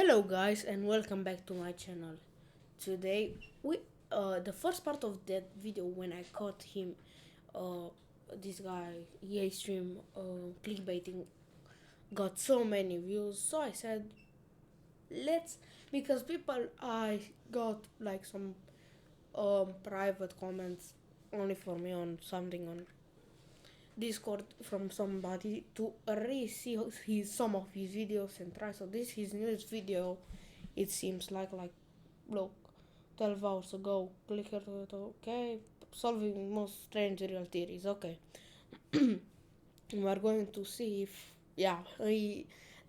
Hello guys and welcome back to my channel. Today we the first part of that video when I caught him this guy EYstream clickbaiting got so many views, so I said because I got like some private comments only for me on something on Discord from somebody to see some of his videos and try. So this is his newest video. It seems like look 12 hours ago. Click here to okay. Solving most strange real theories. Okay. We are going to see if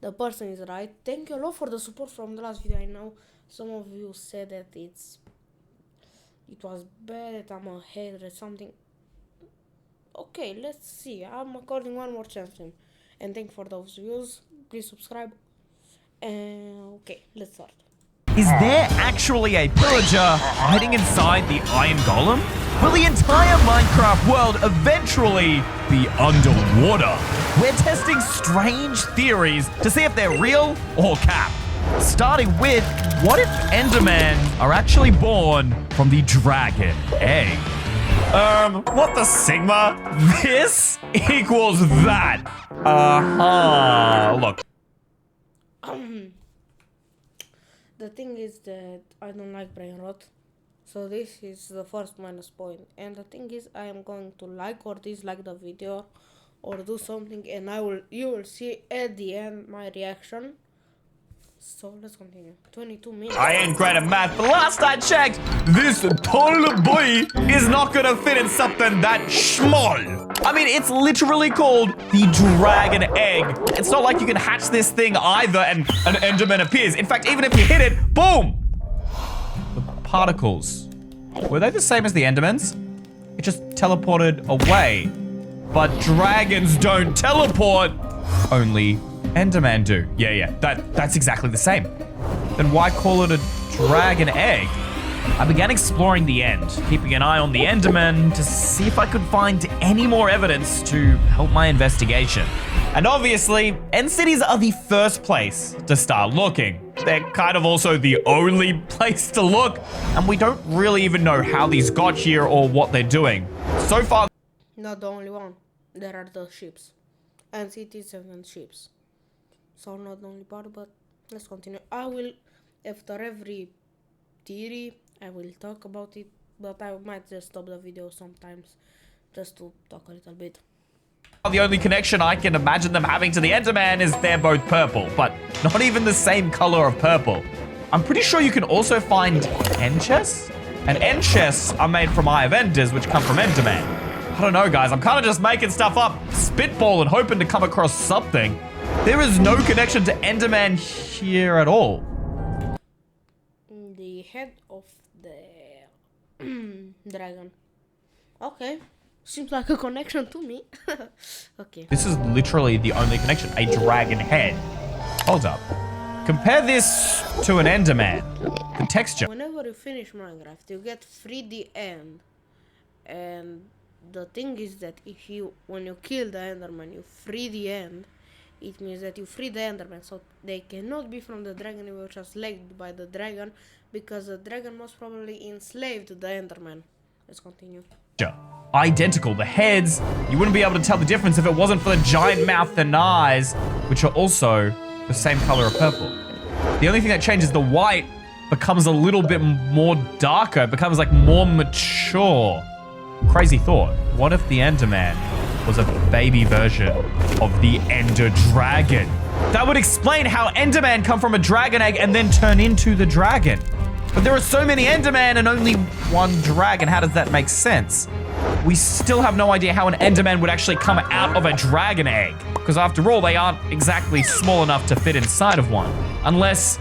the person is right. Thank you a lot for the support from the last video. I know some of you said that it was bad, that I'm a hater or something. Okay, let's see. I'm according one more chance to him. And thank you for those views. Please subscribe. Okay, let's start. Is there actually a pillager hiding inside the Iron Golem? Will the entire Minecraft world eventually be underwater? We're testing strange theories to see if they're real or cap. Starting with, what if Endermen are actually born from the dragon egg? What the Sigma? This equals that. Look. The thing is that I don't like brain rot. So this is the first minus point. And the thing is I am going to like or dislike the video or do something, and you will see at the end my reaction. So let's continue. 22 minutes. I ain't great at math, but last I checked, this tall boy is not gonna fit in something that small. I mean, it's literally called the dragon egg. It's not like you can hatch this thing either and an Enderman appears. In fact, even if you hit it, boom! The particles. Were they the same as the Endermans? It just teleported away. But dragons don't teleport. Only Enderman do. Yeah, that's exactly the same. Then why call it a dragon egg? I began exploring the end, keeping an eye on the Enderman to see if I could find any more evidence to help my investigation. And obviously, end cities are the first place to start looking. They're kind of also the only place to look, and we don't really even know how these got here or what they're doing. So far, not the only one. There are the ships. And cities and ships. So not the only part, but let's continue. I will, after every theory, I will talk about it, but I might just stop the video sometimes just to talk a little bit. The only connection I can imagine them having to the Enderman is they're both purple, but not even the same color of purple. I'm pretty sure you can also find end chests, and end chests are made from eye of enders, which come from Enderman. I don't know, guys. I'm kind of just making stuff up, spitball, and hoping to come across something. There is no connection to Enderman here at all. The head of the dragon. Okay. Seems like a connection to me. Okay. This is literally the only connection. A dragon head. Hold up. Compare this to an Enderman. The texture. Whenever you finish Minecraft, you get 3D end. And the thing is that when you kill the Enderman, you free the end. It means that you free the Enderman, so they cannot be from the dragon. They were just enslaved by the dragon, because the dragon most probably enslaved the Enderman. Let's continue. Identical. The heads, you wouldn't be able to tell the difference if it wasn't for the giant mouth and eyes, which are also the same color of purple. The only thing that changes, the white becomes a little bit more darker, it becomes like more mature. Crazy thought. What if the Enderman was a baby version of the Ender Dragon? That would explain how Enderman come from a dragon egg and then turn into the dragon. But there are so many Enderman and only one dragon. How does that make sense? We still have no idea how an Enderman would actually come out of a dragon egg. Because after all, they aren't exactly small enough to fit inside of one. Unless,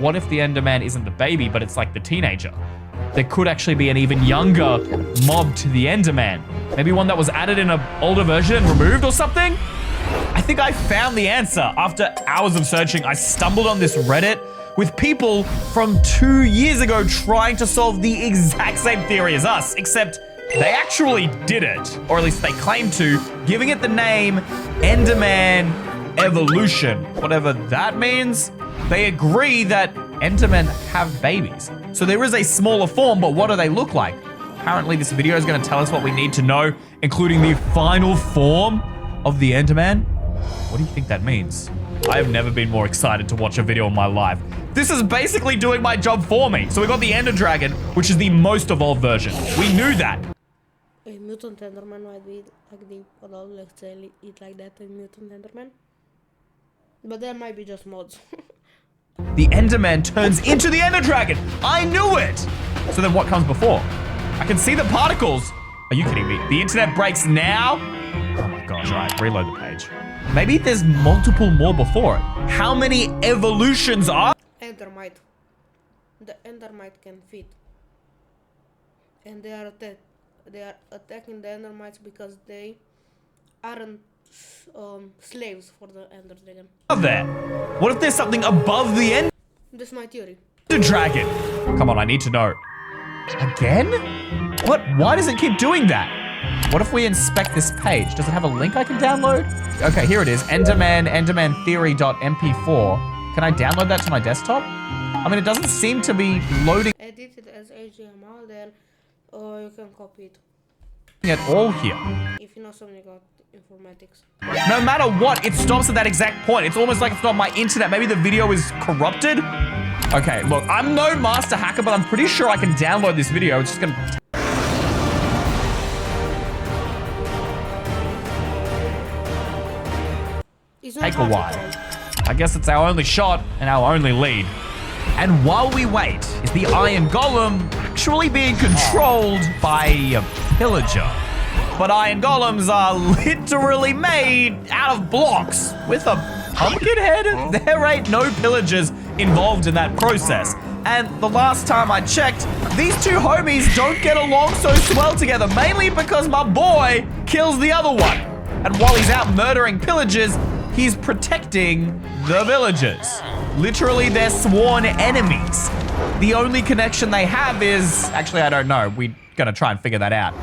what if the Enderman isn't the baby, but it's like the teenager? There could actually be an even younger mob to the Enderman. Maybe one that was added in an older version and removed or something? I think I found the answer. After hours of searching, I stumbled on this Reddit with people from 2 years ago trying to solve the exact same theory as us, except they actually did it. Or at least they claim to, giving it the name Enderman Evolution. Whatever that means. They agree that Endermen have babies. So there is a smaller form, but what do they look like? Apparently this video is going to tell us what we need to know, including the final form of the Enderman. What do you think that means? I have never been more excited to watch a video in my life. This is basically doing my job for me. So we got the Ender Dragon, which is the most evolved version. We knew that. A mutant Enderman might be like the adult, let's say it like that, a mutant Enderman. But there might be just mods. The Enderman turns into the Ender Dragon. I knew it. So then what comes before? I can see the particles. Are you kidding me? The internet breaks now? Oh my gosh, all right, reload the page. Maybe there's multiple more before it. How many evolutions are? Endermite. The Endermite can fit. And they are attacking the Endermites because they aren't slaves for the Ender Dragon. There. What if there's something above the Ender This is my theory. Dragon? Come on, I need to know. Again? What? Why does it keep doing that? What if we inspect this page? Does it have a link I can download? Okay, here it is. endermantheory.mp4. Can I download that to my desktop? I mean, it doesn't seem to be loading Edit it as HTML, then you can copy it. at all here. If you know something about informatics. No matter what, it stops at that exact point. It's almost like it's not my internet. Maybe the video is corrupted. Okay, look, I'm no master hacker, but I'm pretty sure I can download this video. It's just gonna take a while. I guess it's our only shot and our only lead. And while we wait, is the Iron Golem actually being controlled by a pillager? But Iron Golems are literally made out of blocks with a pumpkin head. There ain't no pillagers involved in that process. And the last time I checked, these two homies don't get along so swell together, mainly because my boy kills the other one. And while he's out murdering pillagers, he's protecting the villagers. Literally, they're sworn enemies. The only connection they have is... Actually, I don't know. We're gonna try and figure that out.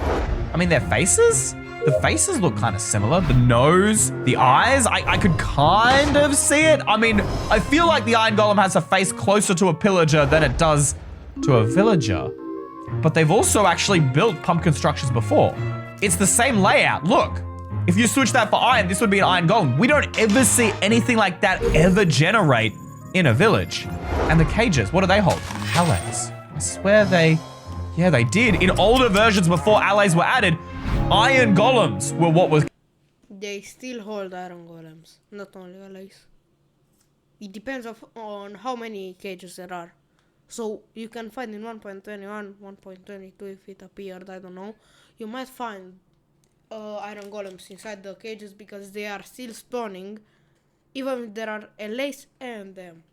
I mean, their faces? The faces look kind of similar. The nose, the eyes, I could kind of see it. I mean, I feel like the Iron Golem has a face closer to a pillager than it does to a villager. But they've also actually built pumpkin structures before. It's the same layout, look. If you switch that for iron, this would be an Iron Golem. We don't ever see anything like that ever generate in a village. And the cages, what do they hold? Allays. I swear yeah, they did. In older versions before allays were added, Iron Golems were what was... They still hold Iron Golems, not only allies. It depends on how many cages there are. So you can find in 1.21, 1.22 if it appeared, I don't know. You might find Iron Golems inside the cages because they are still spawning, even if there are allays and them.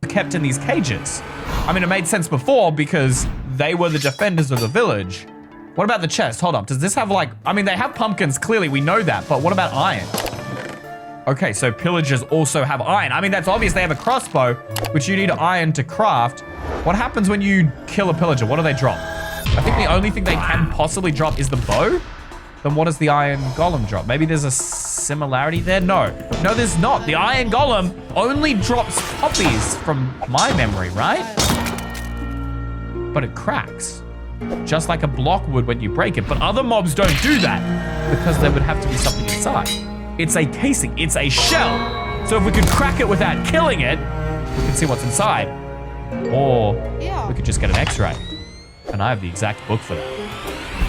Kept in these cages. I mean, it made sense before because they were the defenders of the village. What about the chest? Hold up. Does this have like... I mean, they have pumpkins, clearly. We know that. But what about iron? Okay, so pillagers also have iron. I mean, that's obvious. They have a crossbow, which you need iron to craft. What happens when you kill a pillager? What do they drop? I think the only thing they can possibly drop is the bow. Then what does the Iron Golem drop? Maybe there's a similarity there? No, there's not. The Iron Golem only drops poppies from my memory, right? But it cracks. Just like a block would when you break it. But other mobs don't do that because there would have to be something inside. It's a casing, it's a shell. So if we could crack it without killing it, we can see what's inside. Or we could just get an X-ray. And I have the exact book for that.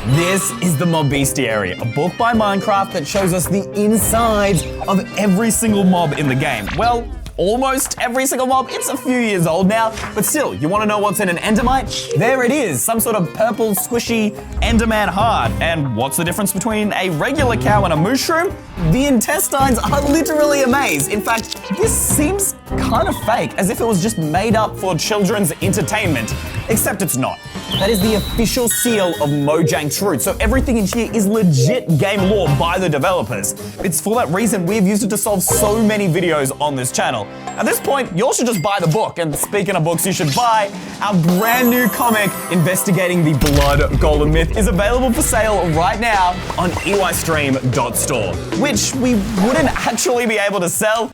This is the Mob Bestiary, a book by Minecraft that shows us the insides of every single mob in the game. Well, almost every single mob. It's a few years old now, but still, you want to know what's in an Endermite? There it is, some sort of purple, squishy Enderman heart. And what's the difference between a regular cow and a mushroom? The intestines are literally a maze. In fact, this seems kind of fake, as if it was just made up for children's entertainment, except it's not. That is the official seal of Mojang Truth, so everything in here is legit game lore by the developers. It's for that reason we've used it to solve so many videos on this channel. At this point, you all should just buy the book, and speaking of books, you should buy our brand new comic investigating the Blood Golem myth is available for sale right now on EYstream.store, which we wouldn't actually be able to sell.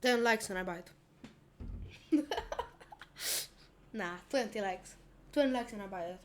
10 likes and I buy it. Nah, 20 likes. 20 likes and I buy it.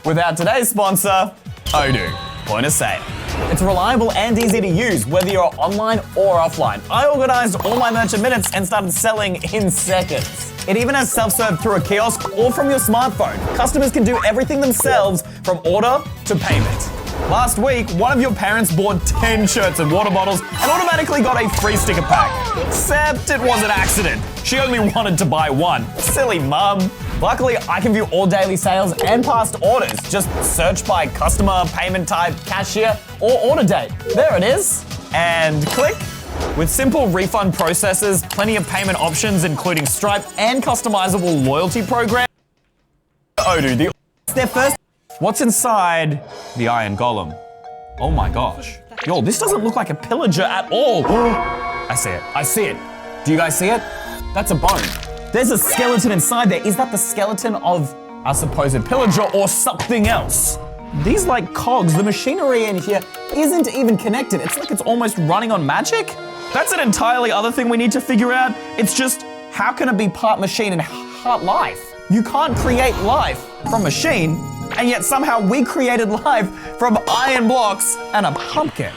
Without today's sponsor, Odoo. Point of sale. It's reliable and easy to use, whether you're online or offline. I organized all my merchant minutes and started selling in seconds. It even has self-serve through a kiosk or from your smartphone. Customers can do everything themselves from order to payment. Last week, one of your parents bought 10 shirts and water bottles and automatically got a free sticker pack. Except it was an accident. She only wanted to buy one. Silly mum. Luckily, I can view all daily sales and past orders. Just search by customer, payment type, cashier, or order date. There it is. And click. With simple refund processes, plenty of payment options, including Stripe and customizable loyalty program. Odoo, their first. What's inside the Iron Golem? Oh my gosh. Yo, this doesn't look like a pillager at all. I see it. I see it. Do you guys see it? That's a bone. There's a skeleton inside there. Is that the skeleton of a supposed pillager or something else? These like cogs, the machinery in here isn't even connected. It's like it's almost running on magic. That's an entirely other thing we need to figure out. It's just, how can it be part machine and part life? You can't create life from machine, and yet somehow we created life from iron blocks and a pumpkin.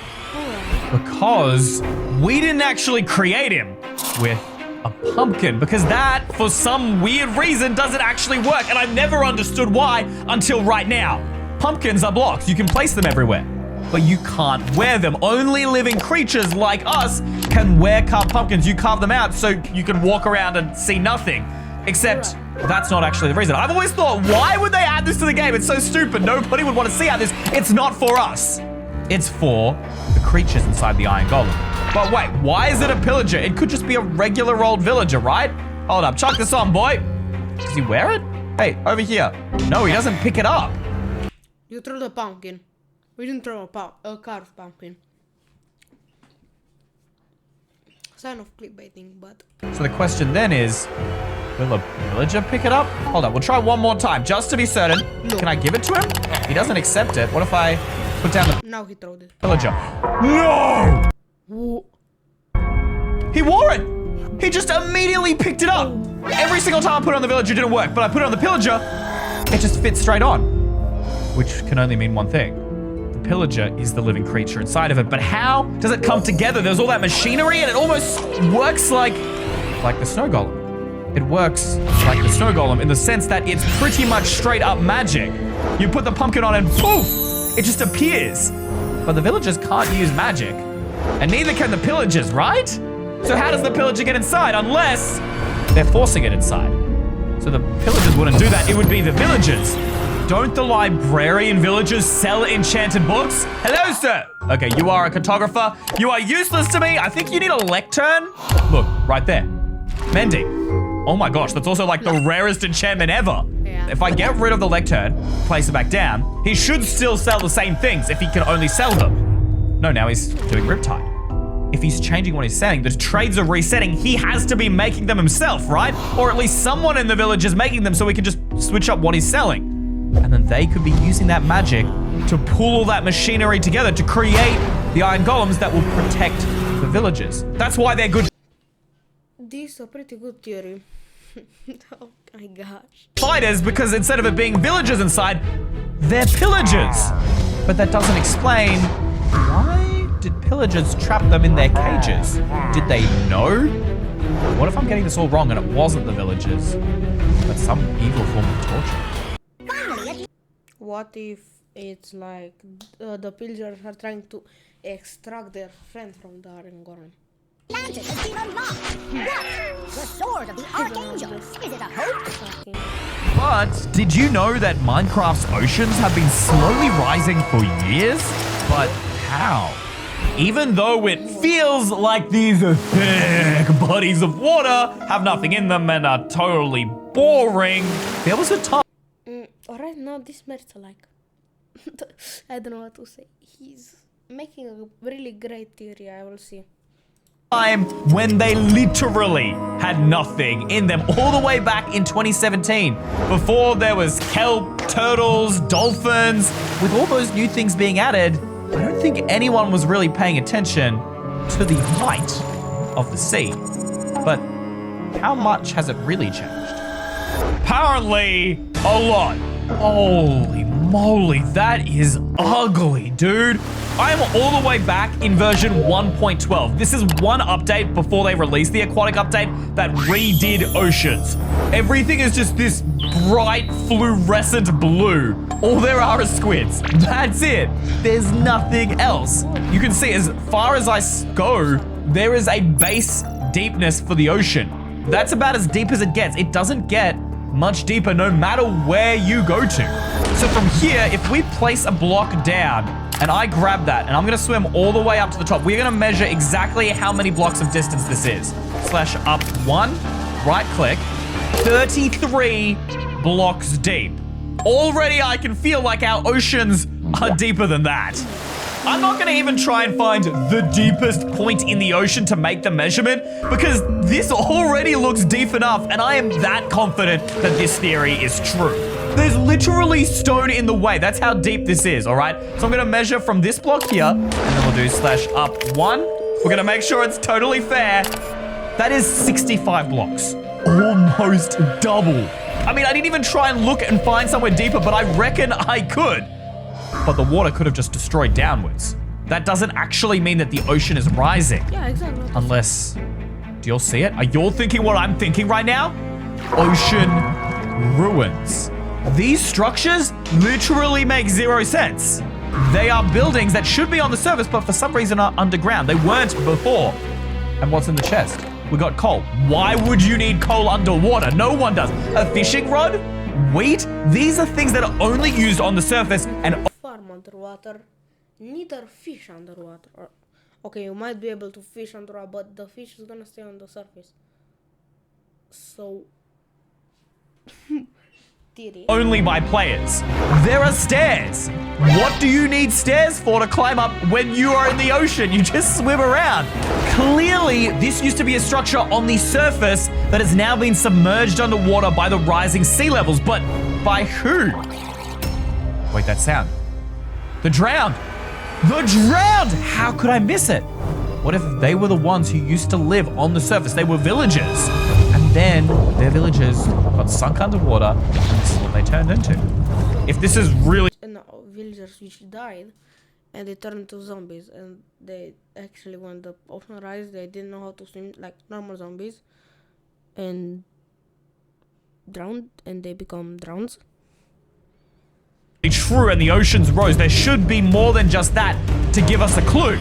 Because we didn't actually create him with a pumpkin, because that, for some weird reason, doesn't actually work, and I've never understood why until right now. Pumpkins are blocks. You can place them everywhere, but you can't wear them. Only living creatures like us can wear carved pumpkins. You carve them out so you can walk around and see nothing. Except that's not actually the reason. I've always thought, why would they add this to the game? It's so stupid. Nobody would want to see out this. It's not for us. It's for the creatures inside the Iron Golem. But wait, why is it a pillager? It could just be a regular old villager, right? Hold up, chuck this on, boy. Does he wear it? Hey, over here. No, he doesn't pick it up. You threw the pumpkin. We didn't throw a carved pumpkin. Sign of clickbaiting, but... So the question then is, will a villager pick it up? Hold on, we'll try one more time, just to be certain. No. Can I give it to him? He doesn't accept it. What if I put down the Now he threw it. villager? No! Whoa. He wore it! He just immediately picked it up! Every single time I put it on the villager, it didn't work, but I put it on the pillager, it just fits straight on. Which can only mean one thing. The pillager is the living creature inside of it, but how does it come together? There's all that machinery and it almost works like the snow golem. It works like the snow golem in the sense that it's pretty much straight up magic. You put the pumpkin on and poof, it just appears. But the villagers can't use magic. And neither can the pillagers, right? So how does the pillager get inside unless they're forcing it inside? So the pillagers wouldn't do that, it would be the villagers. Don't the librarian villagers sell enchanted books? Hello, sir. Okay, you are a cartographer. You are useless to me. I think you need a lectern. Look, right there. Mending. Oh my gosh, that's also like the rarest enchantment ever. Yeah. If I get rid of the lectern, place it back down, he should still sell the same things if he can only sell them. No, now he's doing riptide. If he's changing what he's selling, the trades are resetting, he has to be making them himself, right? Or at least someone in the village is making them so we can just switch up what he's selling. And then they could be using that magic to pull all that machinery together to create the iron golems that will protect the villagers. That's why they're good This is a pretty good theory. Oh my gosh. fighters, because instead of it being villagers inside, they're pillagers. But that doesn't explain why did pillagers trap them in their cages? Did they know? What if I'm getting this all wrong and it wasn't the villagers, but some evil form of torture? What if it's like the pillagers are trying to extract their friend from the Iron Golem? Lantern has been unlocked. What? The sword of the Archangel. Is it a hoax? But did you know that Minecraft's oceans have been slowly rising for years? But how? Even though it feels like these thick bodies of water have nothing in them and are totally boring, there was a time Alright, now this merits a like. I don't know what to say. He's making a really great theory, I will see. when they literally had nothing in them, all the way back in 2017, before there was kelp, turtles, dolphins. With all those new things being added, I don't think anyone was really paying attention to the height of the sea. But how much has it really changed? Apparently, a lot. Holy moly, that is ugly, dude. I am all the way back in version 1.12. This is one update before they released the aquatic update that redid oceans. Everything is just this bright fluorescent blue. All there are is squids. That's it. There's nothing else. You can see as far as I go, there is a base deepness for the ocean. That's about as deep as it gets. It doesn't get much deeper no matter where you go to. So from here, if we place a block down and I grab that and I'm gonna swim all the way up to the top, we're gonna measure exactly how many blocks of distance this is. Slash up 1, right click, 33 blocks deep. Already I can feel like our oceans are deeper than that. I'm not gonna even try and find the deepest point in the ocean to make the measurement because this already looks deep enough and I am that confident that this theory is true. There's literally stone in the way. That's how deep this is, all right? So I'm gonna measure from this block here and then we'll do slash up 1. We're gonna make sure it's totally fair. That is 65 blocks. Almost double. I mean, I didn't even try and look and find somewhere deeper, but I reckon I could. But the water could have just destroyed downwards. That doesn't actually mean that the ocean is rising. Yeah, exactly. Unless, do you all see it? Are you all thinking what I'm thinking right now? Ocean ruins. These structures literally make zero sense. They are buildings that should be on the surface, but for some reason are underground. They weren't before. And what's in the chest? We got coal. Why would you need coal underwater? No one does. A fishing rod? Wheat? These are things that are only used on the surface and Farm underwater, neither fish underwater. Okay, you might be able to fish underwater, but the fish is gonna stay on the surface. So, theory. only by players. There are stairs. What do you need stairs for to climb up when you are in the ocean? You just swim around. Clearly, this used to be a structure on the surface that has now been submerged underwater by the rising sea levels. But by who? Wait, that sound. The drowned. The drowned! How could I miss it? What if they were the ones who used to live on the surface? They were villagers. And then their villages got sunk underwater and this is what they turned into. If this is really... And villagers which died and they turned into zombies, and they actually, when the ocean rise, they didn't know how to swim like normal zombies and drowned, and they become drowns. true and the oceans rose, there should be more than just that to give us a clue.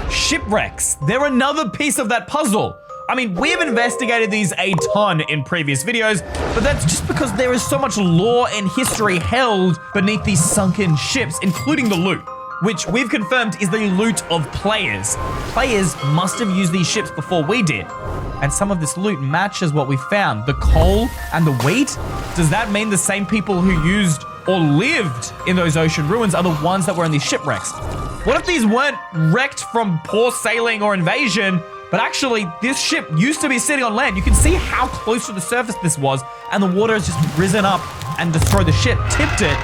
Shipwrecks. They're another piece of that puzzle. I mean, we've investigated these a ton in previous videos, but that's just because there is so much lore and history held beneath these sunken ships, including the loot, which we've confirmed is the loot of players. Players must have used these ships before we did. And some of this loot matches what we found. The coal and the wheat? Does that mean the same people who used or lived in those ocean ruins are the ones that were in these shipwrecks? What if these weren't wrecked from poor sailing or invasion, but actually this ship used to be sitting on land? You can see how close to the surface this was, and the water has just risen up and destroyed the ship, tipped it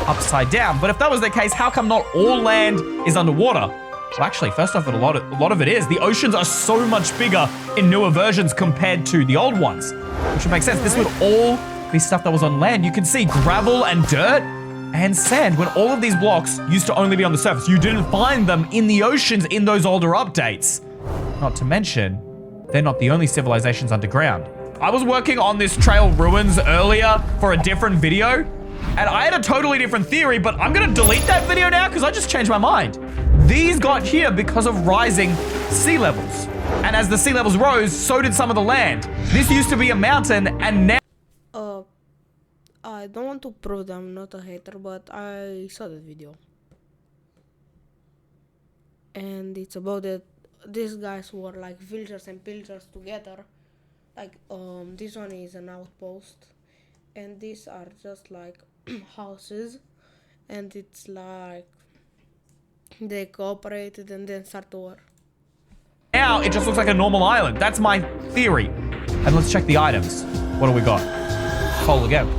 upside down. But if that was the case, how come not all land is underwater? Well, actually, first off, a lot of it is. The oceans are so much bigger in newer versions compared to the old ones, which would make sense. This would all be stuff that was on land. You can see gravel and dirt and sand when all of these blocks used to only be on the surface. You didn't find them in the oceans in those older updates. Not to mention, they're not the only civilizations underground. I was working on this trail ruins earlier for a different video, and I had a totally different theory, but I'm gonna delete that video now because I just changed my mind. These got here because of rising sea levels. And as the sea levels rose, so did some of the land. This used to be a mountain, and now... I don't want to prove that I'm not a hater, but I saw that video. And it's about that these guys were like villagers and pillagers together. Like, this one is an outpost. And these are just like houses. And it's like they cooperated and then start to war. Now it just looks like a normal island. That's my theory. And let's check the items. What do we got? Coal again.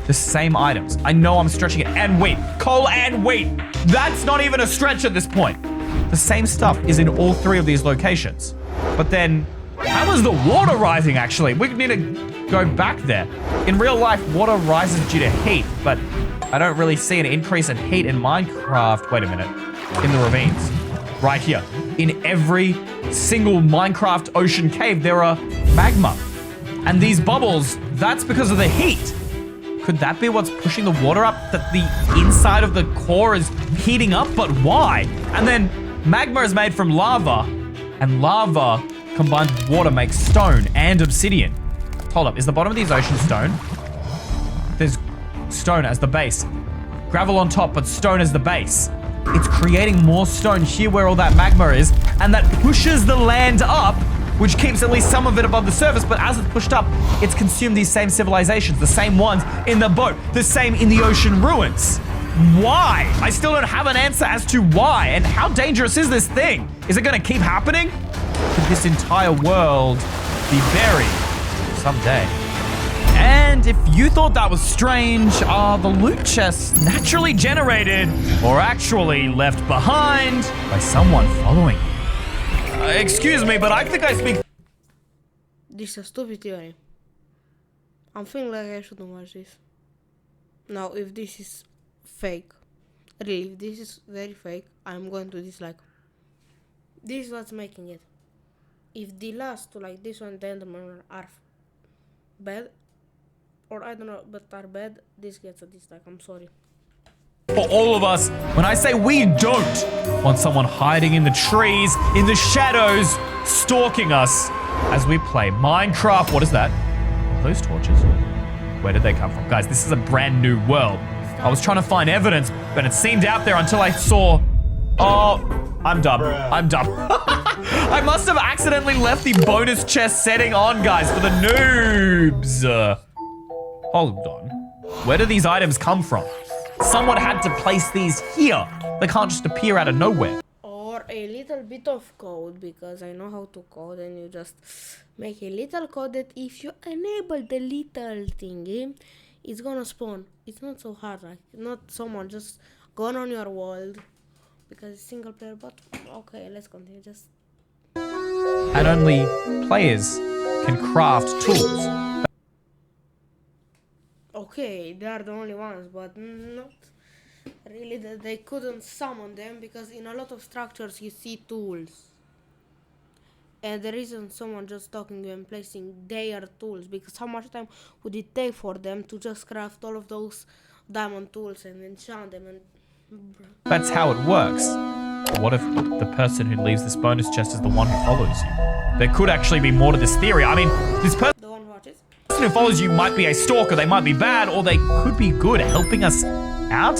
The same items. I know I'm stretching it. And wheat. Coal and wheat. That's not even a stretch at this point. The same stuff is in all three of these locations. But then How is the water rising, actually? We need to go back there. In real life, water rises due to heat, but I don't really see an increase in heat in Minecraft. Wait a minute. In the ravines. Right here. In every single Minecraft ocean cave, there are magma. And these bubbles, that's because of the heat. Could that be what's pushing the water up? That the inside of the core is heating up? But why? And then magma is made from lava, and lava combined with water makes stone and obsidian. Hold up, is the bottom of these oceans stone? There's stone as the base. Gravel on top, but stone as the base. It's creating more stone here where all that magma is, and that pushes the land up, which keeps at least some of it above the surface, but as it's pushed up, it's consumed these same civilizations, the same ones in the boat, the same in the ocean ruins. Why? I still don't have an answer as to why, and how dangerous is this thing? Is it gonna keep happening? Could this entire world be buried someday? And if you thought that was strange, are the loot chests naturally generated or actually left behind by someone following you? Excuse me, but I think I speak. This is a stupid theory. I'm feeling like I shouldn't watch this. Now, if this is fake, really, if this is very fake, I'm going to dislike. This is what's making it. If the last two, like this one, the Enderman, are bad, or I don't know, but are bad, this gets a dislike. I'm sorry. For all of us, when I say we don't want someone hiding in the trees, in the shadows, stalking us as we play Minecraft. What is that? Those torches? Where did they come from? Guys, this is a brand new world. I was trying to find evidence, but it seemed out there until I saw... Oh, I'm dumb. I'm dumb. I must have accidentally left the bonus chest setting on, guys, for the noobs. Hold on. Where do these items come from? Someone had to place these here. They can't just appear out of nowhere. Or a little bit of code, because I know how to code, and you just make a little code that if you enable the little thingy, it's gonna spawn. It's not so hard, like not someone just gone on your world because it's single player, but okay, let's continue. Just And only players can craft tools. okay, they are the only ones, but not really that they couldn't summon them, because in a lot of structures you see tools. And there isn't someone just talking to them placing their tools, because how much time would it take for them to just craft all of those diamond tools and enchant them and... That's how it works. But what if the person who leaves this bonus chest is the one who follows you? There could actually be more to this theory. I mean, this person The one who watches? who follows you might be a stalker, they might be bad, or they could be good, helping us out.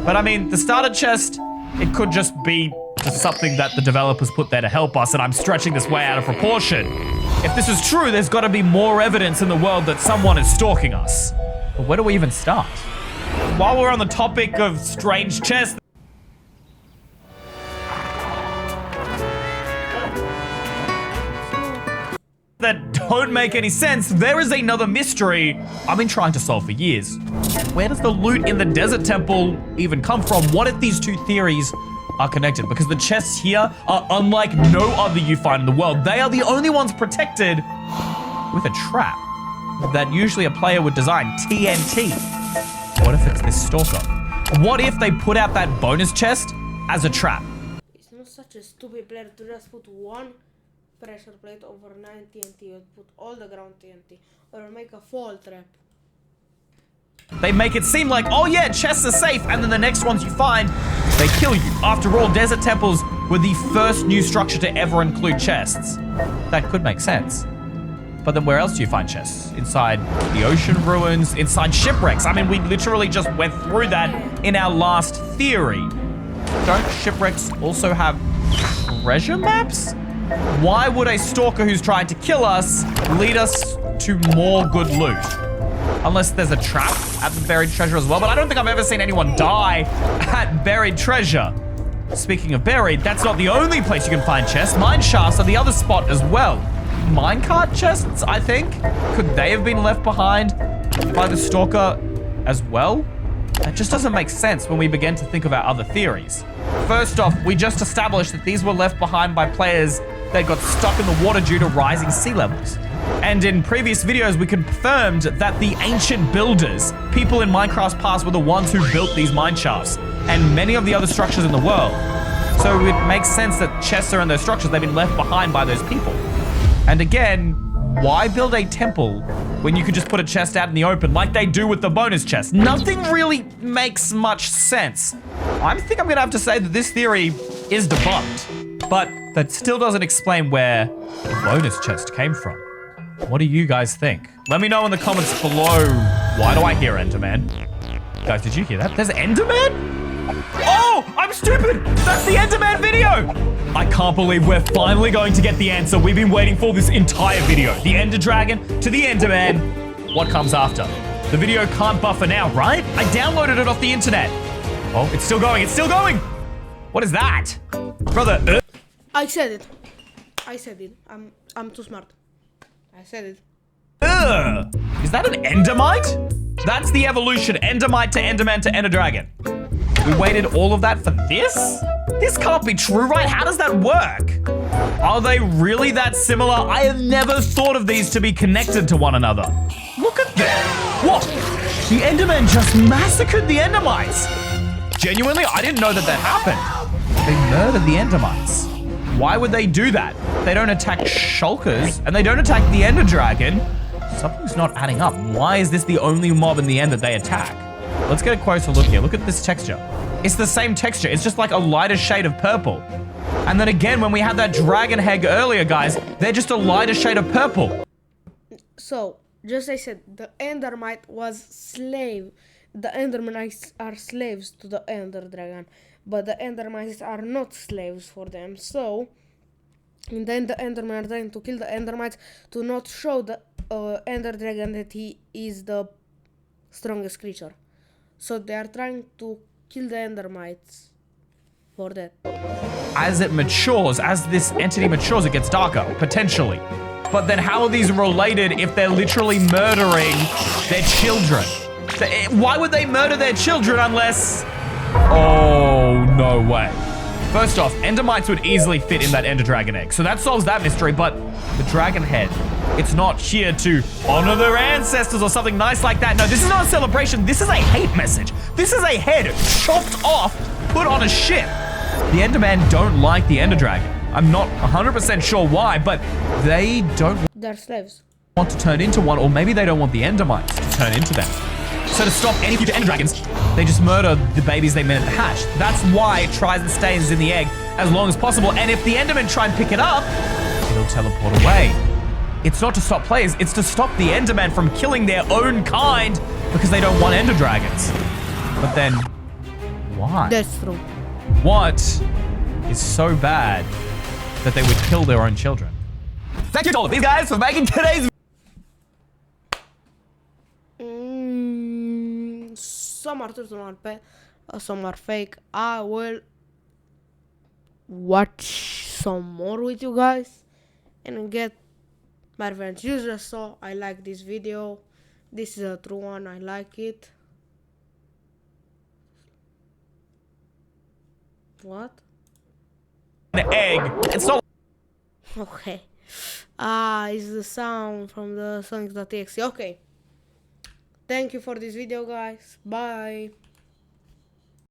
But I mean, the starter chest, it could just be just something that the developers put there to help us, and I'm stretching this way out of proportion. If this is true, there's got to be more evidence in the world that someone is stalking us. But where do we even start? While we're on the topic of strange chests, that don't make any sense, there is another mystery I've been trying to solve for years. Where does the loot in the desert temple even come from? What if these two theories are connected? Because the chests here are unlike no other you find in the world. They are the only ones protected with a trap that usually a player would design, TNT. What if it's this stalker? What if they put out that bonus chest as a trap? It's not such a stupid player to just put one pressure plate over 9 TNT, or put all the ground TNT, or make a fall trap. They make it seem like, oh yeah, chests are safe, and then the next ones you find, they kill you. After all, desert temples were the first new structure to ever include chests. That could make sense. But then where else do you find chests? Inside the ocean ruins, inside shipwrecks. I mean, we literally just went through that in our last theory. Don't shipwrecks also have treasure maps? Why would a stalker who's trying to kill us lead us to more good loot? Unless there's a trap at the buried treasure as well, but I don't think I've ever seen anyone die at buried treasure. Speaking of buried, that's not the only place you can find chests. Mine shafts are the other spot as well. Minecart chests, I think? Could they have been left behind by the stalker as well? That just doesn't make sense when we begin to think of our other theories. First off, we just established that these were left behind by players they got stuck in the water due to rising sea levels. And in previous videos, we confirmed that the ancient builders, people in Minecraft's past, were the ones who built these mine shafts and many of the other structures in the world. So it makes sense that chests are in those structures. They've been left behind by those people. And again, why build a temple when you could just put a chest out in the open like they do with the bonus chest? Nothing really makes much sense. I think I'm gonna have to say that this theory is debunked, but that still doesn't explain where the bonus chest came from. What do you guys think? Let me know in the comments below. Why do I hear Enderman? Guys, did you hear that? There's Enderman? Oh, I'm stupid! That's the Enderman video! I can't believe we're finally going to get the answer we've been waiting for this entire video. The Ender Dragon to the Enderman. What comes after? The video can't buffer now, right? I downloaded it off the internet. Oh, it's still going, it's still going! What is that? Brother, I said it. I said it. I'm too smart. I said it. Is that an Endermite? That's the evolution, Endermite to Enderman to Ender Dragon. We waited all of that for this? This can't be true, right? How does that work? Are they really that similar? I have never thought of these to be connected to one another. Look at that. What? The Enderman just massacred the Endermites. Genuinely, I didn't know that that happened. They murdered the Endermites. Why would they do that? They don't attack shulkers and they don't attack the Ender Dragon. Something's not adding up. Why is this the only mob in the end that they attack? Let's get a closer look here. Look at this texture. It's the same texture. It's just like a lighter shade of purple. And then again, when we had that dragon egg earlier, guys, they're just a lighter shade of purple. So, just I said, the Endermite was slave. The Endermites are slaves to the Ender Dragon. But the Endermites are not slaves for them. So, and then the Endermen are trying to kill the Endermites to not show the Ender Dragon that he is the strongest creature. So they are trying to kill the Endermites for that. As it matures, as this entity matures, it gets darker, potentially. But then how are these related if they're literally murdering their children? Why would they murder their children unless... Oh, no way. First off, Endermites would easily fit in that Ender Dragon egg, so that solves that mystery, but the dragon head, it's not here to honor their ancestors or something nice like that. No, this is not a celebration. This is a hate message. This is a head chopped off, put on a ship. The Endermen don't like the Ender Dragon. I'm not 100% sure why, but they don't They're slaves. want to turn into one, or maybe they don't want the Endermites to turn into them. So to stop any future Ender Dragons, they just murder the babies they meant to hatch. That's why it tries and stays in the egg as long as possible. And if the Endermen try and pick it up, it'll teleport away. It's not to stop players, it's to stop the Enderman from killing their own kind because they don't want Ender Dragons. But then, why? That's true. What is so bad that they would kill their own children? Thank you to all of these guys for making today's Some are true, some are fake. I will watch some more with you guys and get my revenge. You just saw I like this video. This is a true one. I like it. What? an egg. It's not Okay. It's the sound from the Sonic.exe. Okay. Thank you for this video, guys. Bye.